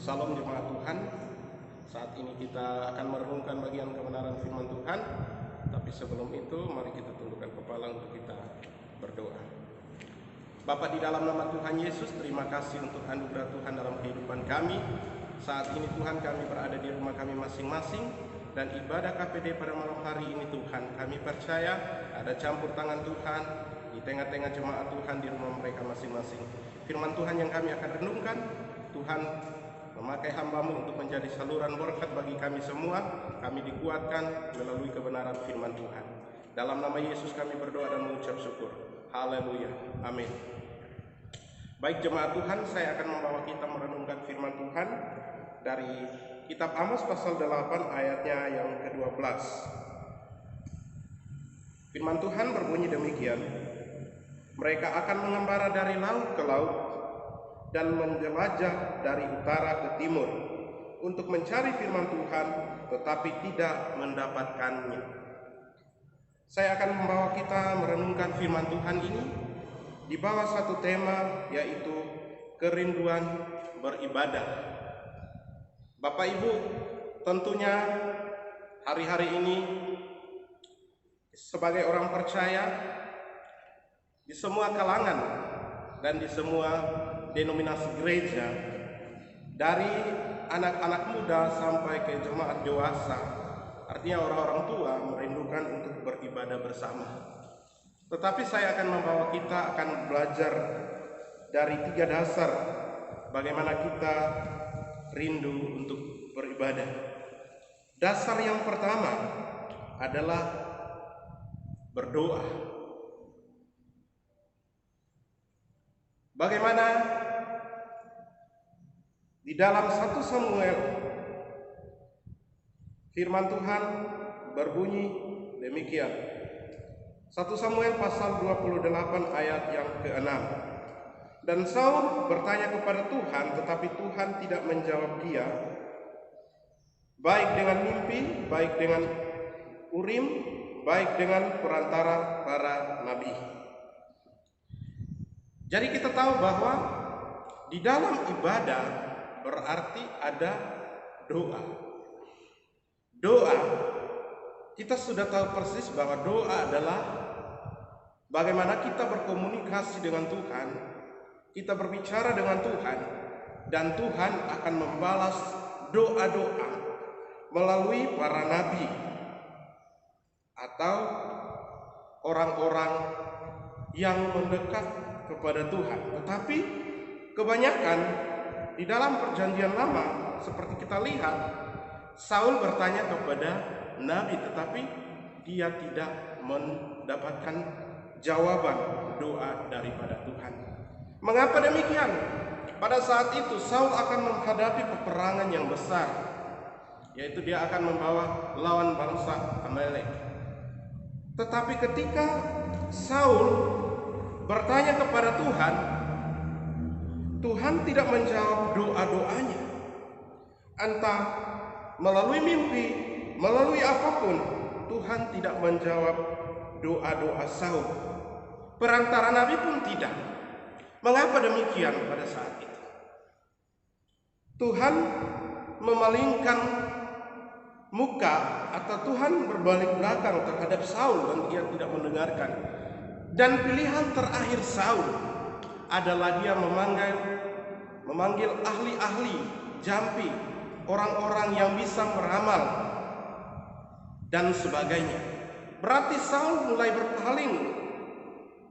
Salam jemaat Tuhan. Saat ini kita akan merenungkan bagian kebenaran firman Tuhan. Tapi sebelum itu, mari kita tundukkan kepala untuk kita berdoa. Bapa, di dalam nama Tuhan Yesus, terima kasih untuk anugerah Tuhan dalam kehidupan kami. Saat ini Tuhan, kami berada di rumah kami masing-masing, dan ibadah KPD pada malam hari ini Tuhan, kami percaya ada campur tangan Tuhan di tengah-tengah jemaat Tuhan di rumah mereka masing-masing. Firman Tuhan yang kami akan renungkan, Tuhan memakai hamba-Mu untuk menjadi saluran berkat bagi kami semua. Kami dikuatkan melalui kebenaran firman Tuhan. Dalam nama Yesus kami berdoa dan mengucap syukur. Haleluya. Amin. Baik jemaat Tuhan, saya akan membawa kita merenungkan firman Tuhan dari kitab Amos pasal 8 ayatnya yang ke-12. Firman Tuhan berbunyi demikian. Mereka akan mengembara dari laut ke laut dan menjelajah dari utara ke timur untuk mencari firman Tuhan, tetapi tidak mendapatkannya. Saya akan membawa kita merenungkan firman Tuhan ini di bawah satu tema, yaitu kerinduan beribadah. Bapak Ibu, tentunya hari-hari ini sebagai orang percaya di semua kalangan dan di semua denominasi gereja, dari anak-anak muda sampai ke jemaat dewasa, artinya orang-orang tua, merindukan untuk beribadah bersama. Tetapi saya akan membawa kita akan belajar dari 3 dasar bagaimana kita rindu untuk beribadah. Dasar yang pertama adalah berdoa. Bagaimana di dalam 1 Samuel firman Tuhan berbunyi demikian. 1 Samuel pasal 28 ayat yang ke-6. Dan Saul bertanya kepada Tuhan, tetapi Tuhan tidak menjawab dia, baik dengan mimpi, baik dengan urim, baik dengan perantara para nabi. Jadi kita tahu bahwa di dalam ibadah berarti ada doa. Doa, kita sudah tahu persis bahwa doa adalah bagaimana kita berkomunikasi dengan Tuhan, kita berbicara dengan Tuhan, dan Tuhan akan membalas doa-doa melalui para nabi atau orang-orang yang mendekat kepada Tuhan. Tetapi kebanyakan di dalam perjanjian lama, seperti kita lihat, Saul bertanya kepada nabi, tetapi dia tidak mendapatkan jawaban doa daripada Tuhan. Mengapa demikian? Pada saat itu Saul akan menghadapi peperangan yang besar, yaitu dia akan membawa lawan bangsa Amalek. Tetapi ketika Saul bertanya kepada Tuhan, Tuhan tidak menjawab doa-doanya. Entah melalui mimpi, melalui apapun, Tuhan tidak menjawab doa-doa Saul. Perantara nabi pun tidak. Mengapa demikian pada saat itu? Tuhan memalingkan muka atau Tuhan berbalik belakang terhadap Saul dan dia tidak mendengarkan. Dan pilihan terakhir Saul adalah dia memanggil ahli-ahli, jampi, orang-orang yang bisa meramal dan sebagainya. Berarti Saul mulai berpaling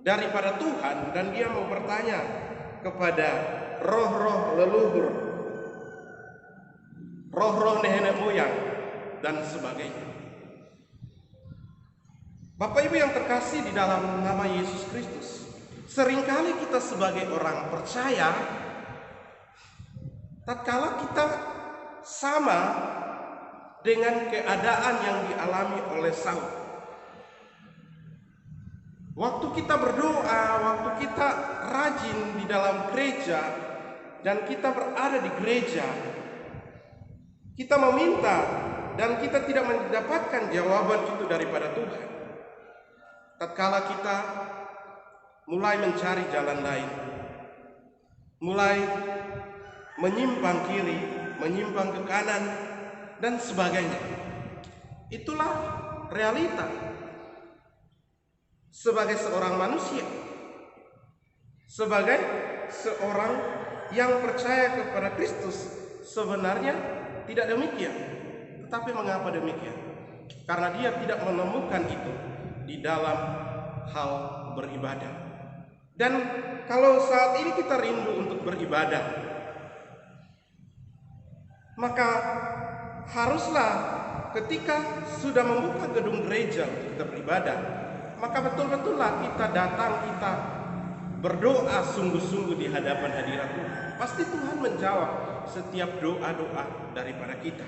daripada Tuhan dan dia mau bertanya kepada roh-roh leluhur, roh-roh nenek moyang dan sebagainya. Bapak Ibu yang terkasih di dalam nama Yesus Kristus, seringkali kita sebagai orang percaya, tatkala kita sama dengan keadaan yang dialami oleh Saul. Waktu kita berdoa, waktu kita rajin di dalam gereja, dan kita berada di gereja, kita meminta dan kita tidak mendapatkan jawaban itu daripada Tuhan. Tatkala kita mulai mencari jalan lain, mulai menyimpang kiri, menyimpang ke kanan, dan sebagainya. Itulah realita sebagai seorang manusia, sebagai seorang yang percaya kepada Kristus. Sebenarnya tidak demikian. Tetapi mengapa demikian? Karena dia tidak menemukan itu di dalam hal beribadah. Dan kalau saat ini kita rindu untuk beribadah, maka haruslah ketika sudah membuka gedung gereja untuk kita beribadah, maka betul-betullah kita datang, kita berdoa sungguh-sungguh di hadapan hadirat Tuhan. Pasti Tuhan menjawab setiap doa-doa daripada kita.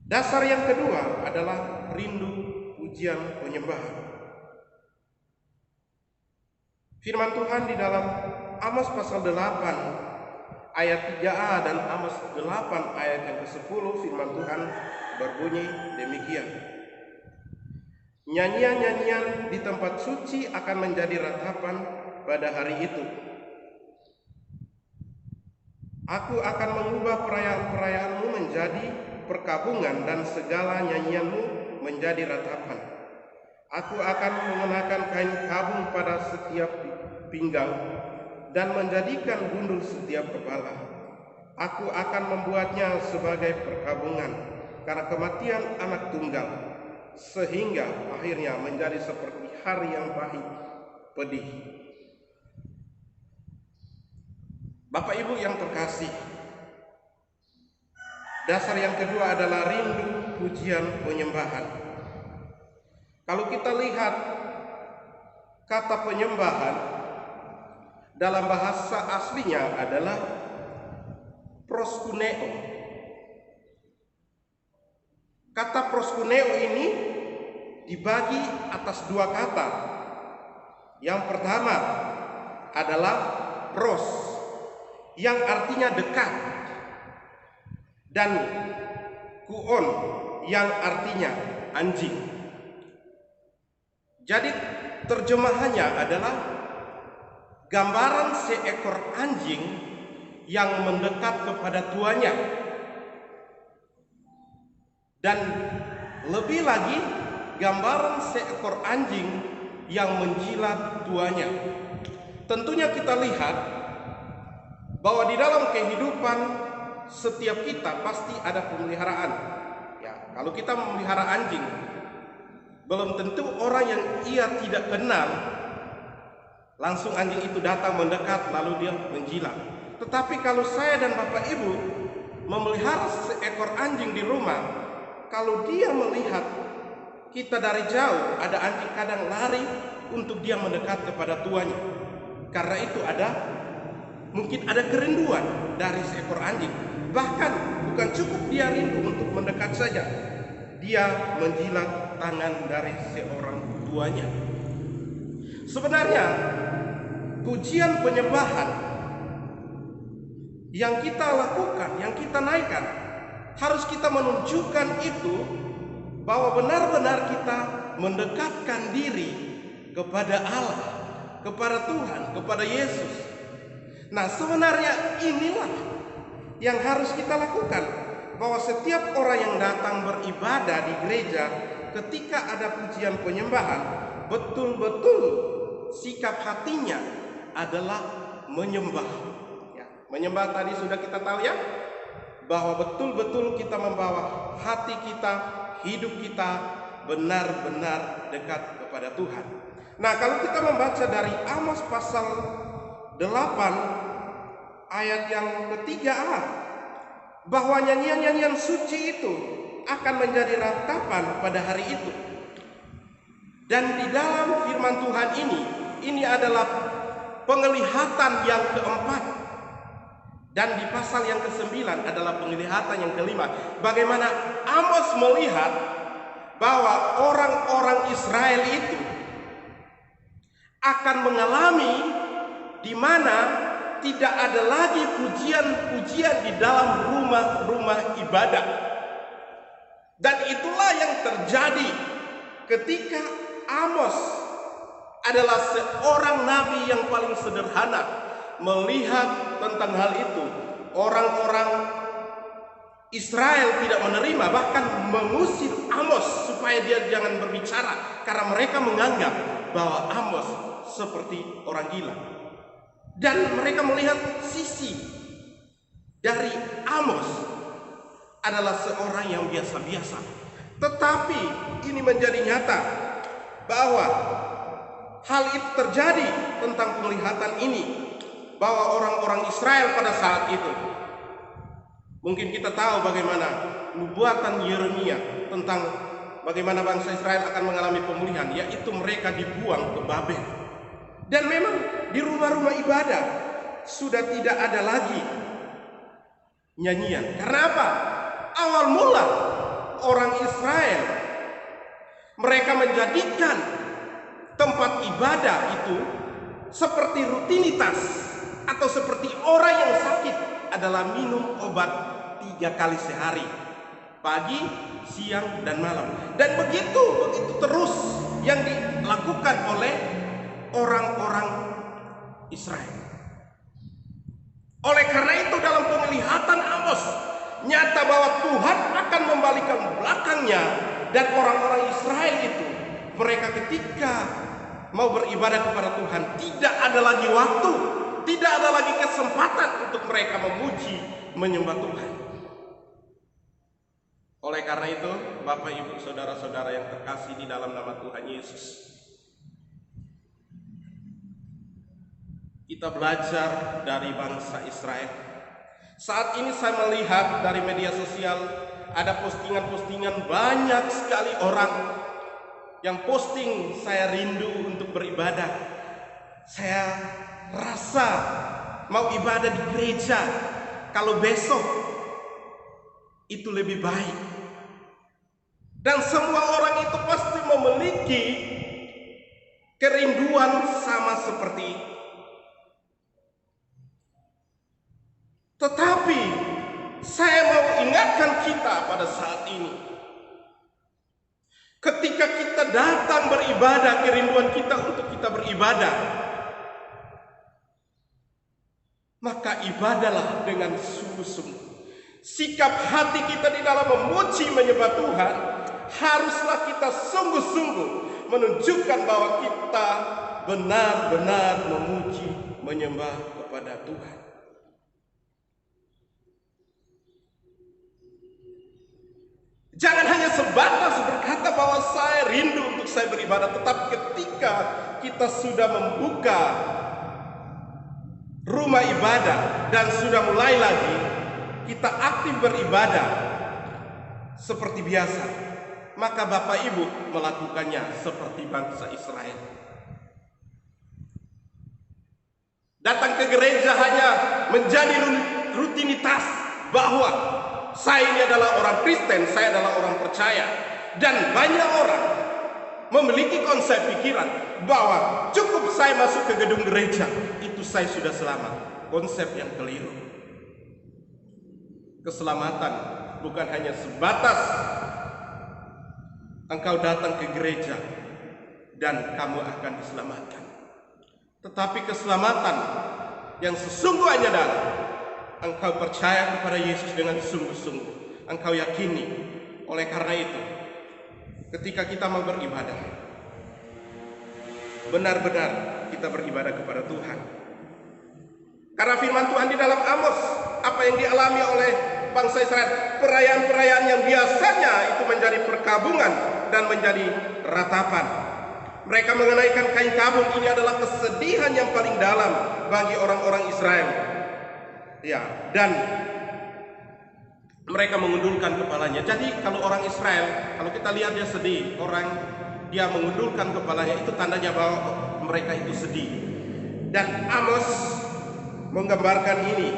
Dasar yang kedua adalah rindu pujian penyembahan. Firman Tuhan di dalam Amos pasal 8 ayat 3a dan Amos 8 ayat yang ke-10, firman Tuhan berbunyi demikian. Nyanyian-nyanyian di tempat suci akan menjadi ratapan pada hari itu. Aku akan mengubah perayaan-perayaanmu menjadi perkabungan dan segala nyanyianmu menjadi ratapan. Aku akan mengenakan kain kabung pada setiap pinggang dan menjadikan gundul setiap kepala. Aku akan membuatnya sebagai perkabungan karena kematian anak tunggal, sehingga akhirnya menjadi seperti hari yang pahit pedih. Bapak Ibu yang terkasih, dasar yang kedua adalah rindu pujian penyembahan. Kalau kita lihat kata penyembahan dalam bahasa aslinya adalah proskuneo. Kata proskuneo ini dibagi atas dua kata. Yang pertama adalah pros, yang artinya dekat, dan kuon, yang artinya anjing. Jadi terjemahannya adalah gambaran seekor anjing yang mendekat kepada tuannya, dan lebih lagi gambaran seekor anjing yang menjilat tuannya. Tentunya kita lihat bahwa di dalam kehidupan setiap kita pasti ada pemeliharaan. Ya, kalau kita memelihara anjing, belum tentu orang yang ia tidak kenal langsung anjing itu datang mendekat lalu dia menjilat. Tetapi kalau saya dan Bapak Ibu memelihara seekor anjing di rumah, kalau dia melihat kita dari jauh, ada anjing kadang lari untuk dia mendekat kepada tuannya. Karena itu mungkin ada kerinduan dari seekor anjing. Bahkan bukan cukup dia rindu untuk mendekat saja, dia menjilat tangan dari seorang tuannya. Sebenarnya pujian penyembahan yang kita lakukan, yang kita naikkan, harus kita menunjukkan itu bahwa benar-benar kita mendekatkan diri kepada Allah, kepada Tuhan, kepada Yesus. Nah, sebenarnya inilah yang harus kita lakukan, bahwa setiap orang yang datang beribadah di gereja, ketika ada pujian penyembahan, betul-betul sikap hatinya adalah menyembah. Ya, menyembah tadi sudah kita tahu ya, bahwa betul-betul kita membawa hati kita, hidup kita benar-benar dekat kepada Tuhan. Nah, kalau kita membaca dari Amos pasal 8 ayat yang ke-3a, bahwa nyanyian-nyanyian suci itu akan menjadi ratapan pada hari itu. Dan di dalam firman Tuhan ini adalah penglihatan yang keempat. Dan di pasal yang ke-9 adalah penglihatan yang kelima. Bagaimana Amos melihat bahwa orang-orang Israel itu akan mengalami di mana tidak ada lagi pujian-pujian di dalam rumah-rumah ibadah. Dan itulah yang terjadi ketika Amos adalah seorang nabi yang paling sederhana melihat tentang hal itu. Orang-orang Israel tidak menerima, bahkan mengusir Amos supaya dia jangan berbicara, karena mereka menganggap bahwa Amos seperti orang gila. Dan mereka melihat sisi dari Amos adalah seorang yang biasa-biasa. Tetapi ini menjadi nyata bahwa hal itu terjadi tentang penglihatan ini, bahwa orang-orang Israel pada saat itu, mungkin kita tahu bagaimana nubuatan Yeremia tentang bagaimana bangsa Israel akan mengalami pemulihan, yaitu mereka dibuang ke Babel. Dan memang di rumah-rumah ibadah sudah tidak ada lagi nyanyian. Karena apa? Awal mula orang Israel, mereka menjadikan tempat ibadah itu seperti rutinitas, atau seperti orang yang sakit adalah minum obat 3 kali sehari, pagi, siang, dan malam. Dan begitu terus yang dilakukan oleh orang-orang Israel. Oleh karena itu dalam penglihatan Amos nyata bahwa Tuhan akan membalikan belakangnya, dan orang-orang Israel itu, mereka ketika mau beribadah kepada Tuhan, tidak ada lagi waktu, tidak ada lagi kesempatan untuk mereka memuji, menyembah Tuhan. Oleh karena itu, Bapak, Ibu, Saudara-saudara yang terkasih di dalam nama Tuhan Yesus, kita belajar dari bangsa Israel. Saat ini saya melihat dari media sosial ada postingan-postingan, banyak sekali orang yang posting, saya rindu untuk beribadah, saya rasa mau ibadah di gereja, kalau besok itu lebih baik. Dan semua orang itu pasti memiliki kerinduan sama seperti itu. Tetapi saya mau ingatkan kita pada saat ini, ketika kita datang beribadah, kerinduan kita untuk kita beribadah, maka ibadahlah dengan sungguh-sungguh. Sikap hati kita di dalam memuji, menyembah Tuhan, haruslah kita sungguh-sungguh menunjukkan bahwa kita benar-benar memuji, menyembah kepada Tuhan. Jangan hanya sebatas berkata bahwa saya rindu untuk saya beribadah, tetapi ketika kita sudah membuka rumah ibadah dan sudah mulai lagi kita aktif beribadah seperti biasa, maka Bapak Ibu melakukannya seperti bangsa Israel. Datang ke gereja hanya menjadi rutinitas bahwa saya ini adalah orang Kristen, saya adalah orang percaya. Dan banyak orang memiliki konsep pikiran bahwa cukup saya masuk ke gedung gereja, itu saya sudah selamat. Konsep yang keliru. Keselamatan bukan hanya sebatas engkau datang ke gereja dan kamu akan diselamatkan. Tetapi keselamatan yang sesungguhnya adalah engkau percaya kepada Yesus dengan sungguh-sungguh, engkau yakini. Oleh karena itu, ketika kita mau beribadah, benar-benar kita beribadah kepada Tuhan. Karena firman Tuhan di dalam Amos, apa yang dialami oleh bangsa Israel, perayaan-perayaan yang biasanya itu menjadi perkabungan dan menjadi ratapan. Mereka mengenaikan kain kabung, ini adalah kesedihan yang paling dalam bagi orang-orang Israel. Ya, dan mereka mengundulkan kepalanya. Jadi kalau orang Israel, kalau kita lihat dia sedih, dia mengundulkan kepalanya, itu tandanya bahwa mereka itu sedih. Dan Amos menggambarkan ini,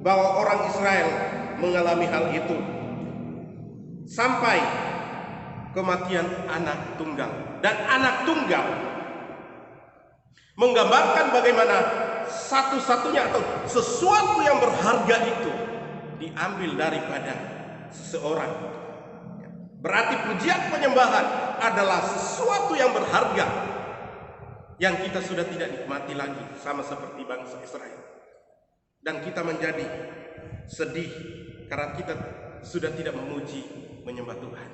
bahwa orang Israel mengalami hal itu sampai kematian anak tunggal. Dan anak tunggal menggambarkan bagaimana satu-satunya atau sesuatu yang berharga itu diambil daripada seseorang. Berarti pujian penyembahan adalah sesuatu yang berharga yang kita sudah tidak nikmati lagi, sama seperti bangsa Israel. Dan kita menjadi sedih karena kita sudah tidak memuji menyembah Tuhan.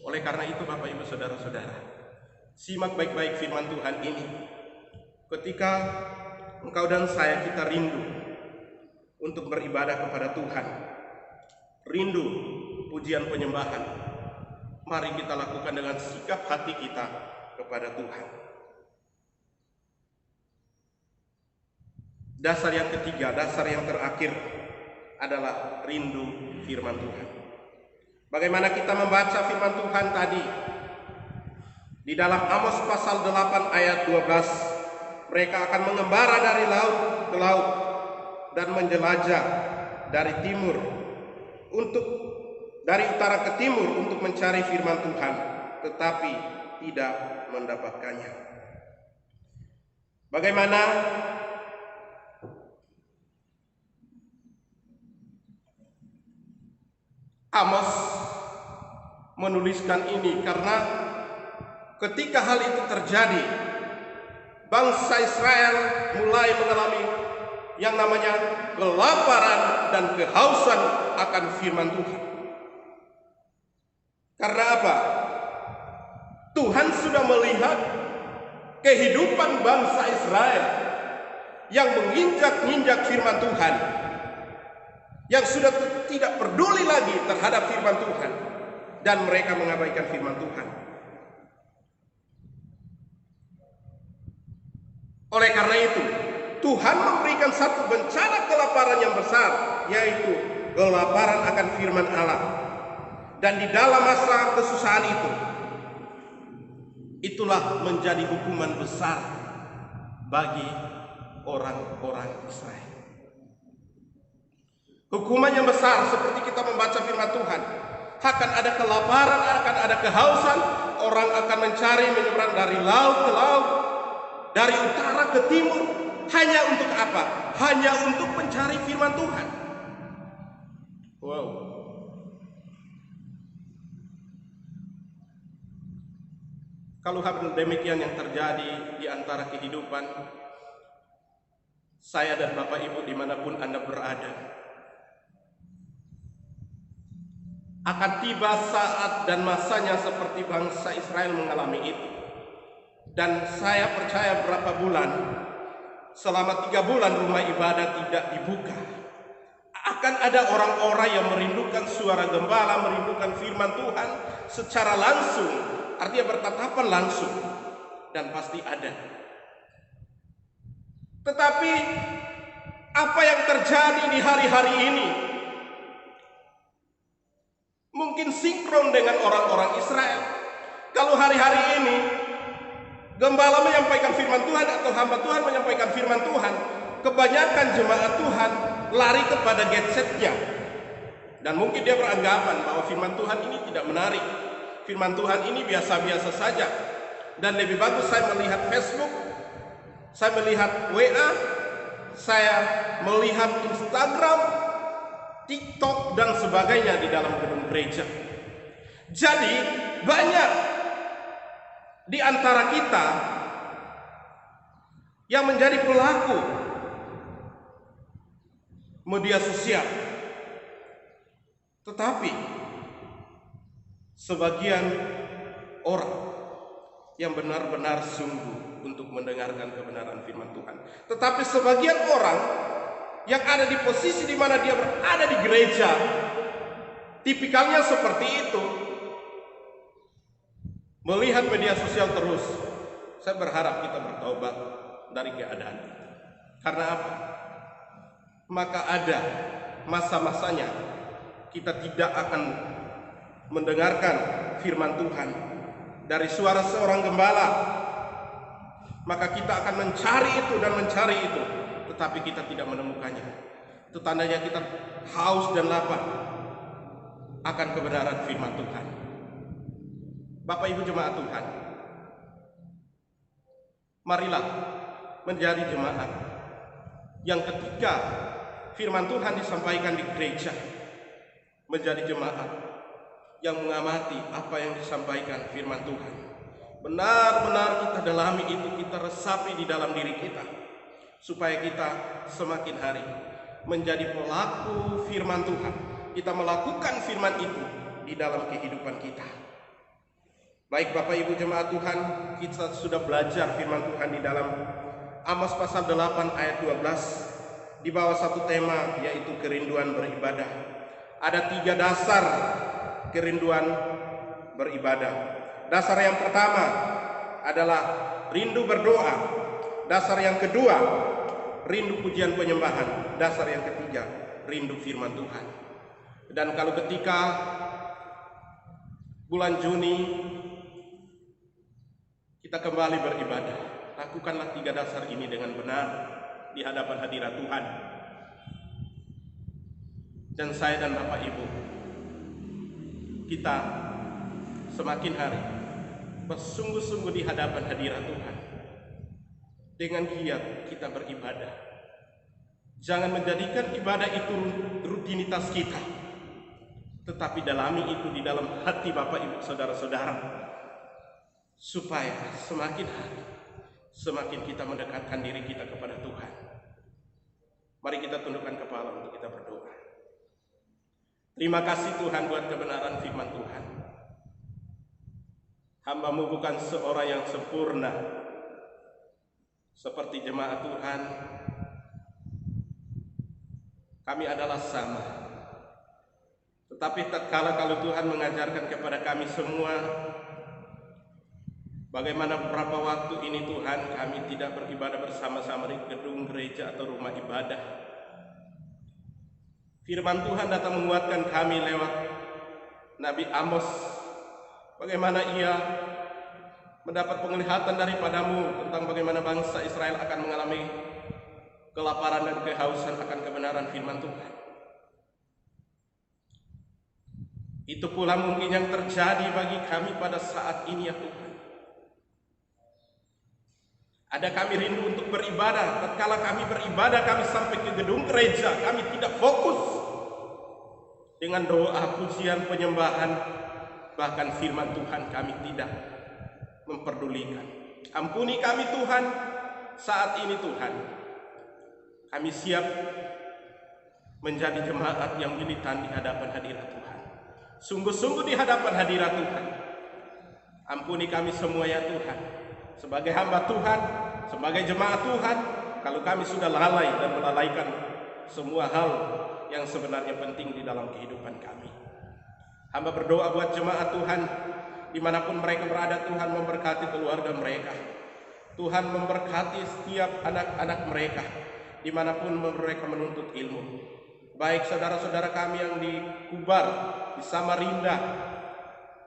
Oleh karena itu Bapak Ibu Saudara-saudara, simak baik-baik firman Tuhan ini. Ketika engkau dan saya kita rindu untuk beribadah kepada Tuhan, rindu pujian penyembahan, mari kita lakukan dengan sikap hati kita kepada Tuhan. Dasar yang ketiga, dasar yang terakhir adalah rindu firman Tuhan. Bagaimana kita membaca firman Tuhan tadi? Di dalam Amos pasal 8 ayat 12, mereka akan mengembara dari laut ke laut dan menjelajah dari timur dari utara ke timur untuk mencari firman Tuhan, tetapi tidak mendapatkannya. Bagaimana Amos menuliskan ini? Karena ketika hal itu terjadi, bangsa Israel mulai mengalami yang namanya kelaparan dan kehausan akan firman Tuhan. Karena apa? Tuhan sudah melihat kehidupan bangsa Israel yang menginjak-injak firman Tuhan, yang sudah tidak peduli lagi terhadap firman Tuhan, dan mereka mengabaikan firman Tuhan. Oleh karena itu, Tuhan memberikan satu bencana kelaparan yang besar, yaitu kelaparan akan firman Allah. Dan di dalam masa kesusahan itulah menjadi hukuman besar bagi orang-orang Israel. Hukuman yang besar seperti kita membaca firman Tuhan. Akan ada kelaparan, akan ada kehausan. Orang akan mencari menyeberang dari laut ke laut, dari utara ke timur. Hanya untuk apa? Hanya untuk mencari firman Tuhan. Wow. Kalau hal demikian yang terjadi di antara kehidupan saya dan Bapak Ibu dimanapun Anda berada, akan tiba saat dan masanya seperti bangsa Israel mengalami itu. Dan saya percaya berapa bulan, selama 3 bulan rumah ibadah tidak dibuka, akan ada orang-orang yang merindukan suara gembala, merindukan firman Tuhan secara langsung, artinya bertatapan langsung, dan pasti ada. Tetapi apa yang terjadi di hari-hari ini mungkin sinkron dengan orang-orang Israel. Kalau hari-hari ini gembala menyampaikan firman Tuhan atau hamba Tuhan menyampaikan firman Tuhan, kebanyakan jemaat Tuhan lari kepada gadgetnya. Dan mungkin dia beranggapan bahwa firman Tuhan ini tidak menarik, firman Tuhan ini biasa-biasa saja. Dan lebih bagus saya melihat Facebook, saya melihat WA, saya melihat Instagram, TikTok dan sebagainya di dalam gedung gereja. Jadi banyak di antara kita yang menjadi pelaku media sosial. Tetapi sebagian orang yang benar-benar sungguh untuk mendengarkan kebenaran firman Tuhan. Tetapi sebagian orang yang ada di posisi di mana dia berada di gereja, tipikalnya seperti itu, melihat media sosial terus. Saya berharap kita bertobat dari keadaan itu. Karena apa? Maka ada masa-masanya kita tidak akan mendengarkan firman Tuhan dari suara seorang gembala. Maka kita akan mencari itu dan mencari itu, tetapi kita tidak menemukannya. Itu tandanya kita haus dan lapar akan kebenaran firman Tuhan. Bapak Ibu jemaat Tuhan, marilah menjadi jemaat yang ketika firman Tuhan disampaikan di gereja, menjadi jemaat yang mengamati apa yang disampaikan firman Tuhan. Benar-benar kita dalami itu, kita resapi di dalam diri kita, supaya kita semakin hari menjadi pelaku firman Tuhan, kita melakukan firman itu di dalam kehidupan kita. Baik Bapak Ibu jemaat Tuhan, kita sudah belajar firman Tuhan di dalam Amos pasal 8 ayat 12 di bawah satu tema, yaitu kerinduan beribadah. Ada 3 dasar kerinduan beribadah. Dasar yang pertama adalah rindu berdoa. Dasar yang kedua, rindu pujian penyembahan. Dasar yang ketiga, rindu firman Tuhan. Dan kalau ketika bulan Juni kita kembali beribadah, lakukanlah 3 dasar ini dengan benar di hadapan hadirat Tuhan. Dan saya dan Bapak Ibu, kita semakin hari bersungguh-sungguh di hadapan hadirat Tuhan. Dengan giat kita beribadah. Jangan menjadikan ibadah itu rutinitas kita, tetapi dalami itu di dalam hati Bapak Ibu saudara-saudara, supaya semakin hari semakin kita mendekatkan diri kita kepada Tuhan. Mari kita tundukkan kepala untuk kita berdoa. Terima kasih Tuhan buat kebenaran firman Tuhan. Hamba-Mu bukan seorang yang sempurna seperti jemaat Tuhan. Kami adalah sama. Tetapi tatkala kalau Tuhan mengajarkan kepada kami semua, bagaimana beberapa waktu ini Tuhan kami tidak beribadah bersama-sama di gedung gereja atau rumah ibadah. Firman Tuhan datang menguatkan kami lewat Nabi Amos. Bagaimana ia mendapat penglihatan daripada-Mu tentang bagaimana bangsa Israel akan mengalami kelaparan dan kehausan akan kebenaran firman Tuhan. Itu pula mungkin yang terjadi bagi kami pada saat ini ya Tuhan. Ada kami rindu untuk beribadah. Tatkala kami beribadah, kami sampai ke gedung gereja, kami tidak fokus dengan doa, pujian, penyembahan, bahkan firman Tuhan kami tidak memperdulikan. Ampuni kami Tuhan, saat ini Tuhan, kami siap menjadi jemaat yang militan di hadapan hadirat Tuhan. Sungguh-sungguh di hadapan hadirat Tuhan. Ampuni kami semua ya Tuhan. Sebagai hamba Tuhan, sebagai jemaat Tuhan, kalau kami sudah lalai dan melalaikan semua hal yang sebenarnya penting di dalam kehidupan kami. Hamba berdoa buat jemaat Tuhan, dimanapun mereka berada, Tuhan memberkati keluarga mereka. Tuhan memberkati setiap anak-anak mereka, dimanapun mereka menuntut ilmu. Baik saudara-saudara kami yang di Kubar, di Samarinda,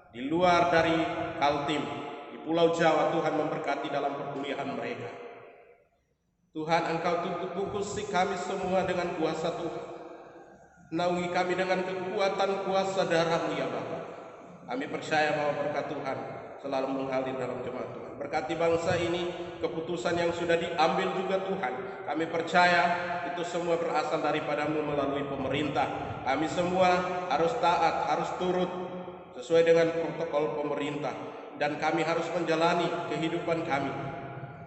di luar dari Kaltim, di Pulau Jawa, Tuhan memberkati dalam perkuliahan mereka. Tuhan, Engkau tutup bukusi kami semua dengan kuasa Tuhan. Naungi kami dengan kekuatan kuasa darah-Mu ya Bapa. Kami percaya bahwa berkat Tuhan selalu mengalir dalam jemaat Tuhan. Berkati bangsa ini, keputusan yang sudah diambil juga Tuhan. Kami percaya itu semua berasal daripada-Mu melalui pemerintah. Kami semua harus taat, harus turut sesuai dengan protokol pemerintah. Dan kami harus menjalani kehidupan kami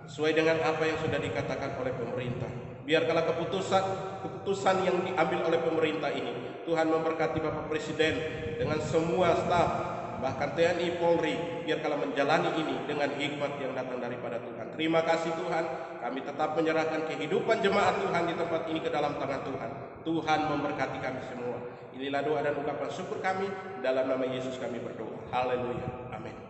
sesuai dengan apa yang sudah dikatakan oleh pemerintah. Biarkanlah keputusan yang diambil oleh pemerintah ini, Tuhan memberkati Bapak Presiden dengan semua staf, bahkan TNI, Polri, biarkanlah menjalani ini dengan hikmat yang datang daripada Tuhan. Terima kasih Tuhan, kami tetap menyerahkan kehidupan jemaat Tuhan di tempat ini ke dalam tangan Tuhan. Tuhan memberkati kami semua. Inilah doa dan ungkapan syukur kami, dalam nama Yesus kami berdoa. Haleluya. Amin.